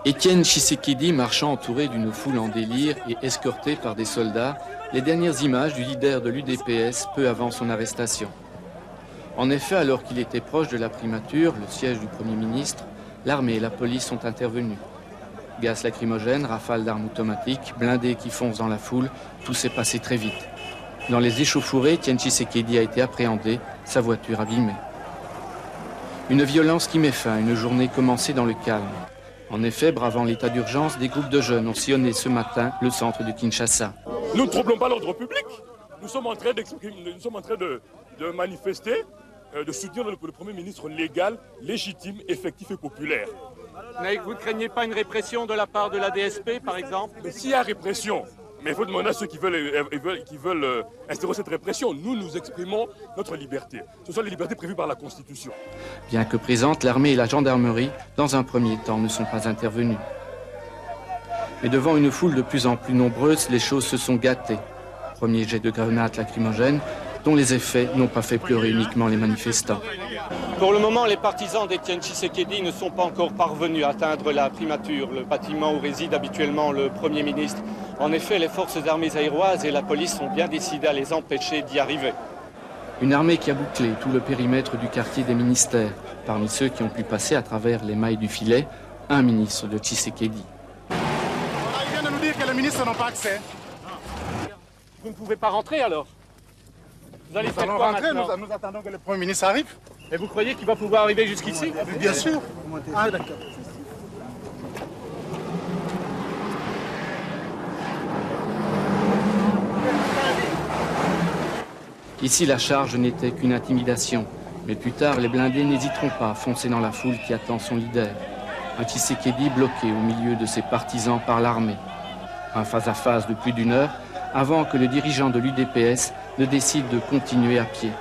Étienne Tshisekedi marchant entouré d'une foule en délire et escorté par des soldats, les dernières images du leader de l'UDPS peu avant son arrestation. En effet, alors qu'il était proche de la primature, le siège du Premier ministre, l'armée et la police sont intervenus. Gaz lacrymogène, rafales d'armes automatiques, blindés qui foncent dans la foule, tout s'est passé très vite. Dans les échauffourées, Étienne Tshisekedi a été appréhendé, sa voiture abîmée. Une violence qui met fin à une journée commencée dans le calme. En effet, bravant l'état d'urgence, des groupes de jeunes ont sillonné ce matin le centre de Kinshasa. Nous ne troublons pas l'ordre public. Nous sommes en train de manifester, de soutenir le Premier ministre légal, légitime, effectif et populaire. Mais vous ne craignez pas une répression de la part de la DSP, par exemple? Mais s'il y a répression, mais il faut demander à ceux qui veulent instaurer cette répression. Nous exprimons notre liberté. Ce sont les libertés prévues par la Constitution. Bien que présentes, l'armée et la gendarmerie, dans un premier temps, ne sont pas intervenus. Mais devant une foule de plus en plus nombreuse, les choses se sont gâtées. Premier jet de grenades lacrymogènes, dont les effets n'ont pas fait pleurer uniquement les manifestants. Pour le moment, les partisans d'Étienne Tshisekedi ne sont pas encore parvenus à atteindre la primature, le bâtiment où réside habituellement le Premier ministre. En effet, les forces armées zaïroises et la police sont bien décidées à les empêcher d'y arriver. Une armée qui a bouclé tout le périmètre du quartier des ministères. Parmi ceux qui ont pu passer à travers les mailles du filet, un ministre de Tshisekedi. Il vient de nous dire que les ministres n'ont pas accès. Vous ne pouvez pas rentrer alors? Vous allez faire quoi maintenant? Nous attendons que le Premier ministre arrive. Et vous croyez qu'il va pouvoir arriver jusqu'ici? Bien sûr. Ah, d'accord. Ici, la charge n'était qu'une intimidation. Mais plus tard, les blindés n'hésiteront pas à foncer dans la foule qui attend son leader. Un Tshisekedi bloqué au milieu de ses partisans par l'armée. Un face-à-face de plus d'une heure avant que le dirigeant de l'UDPS ne décide de continuer à pied.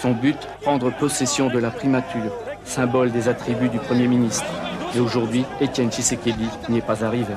Son but, prendre possession de la primature, symbole des attributs du Premier ministre. Et aujourd'hui, Étienne Tshisekedi n'y est pas arrivé.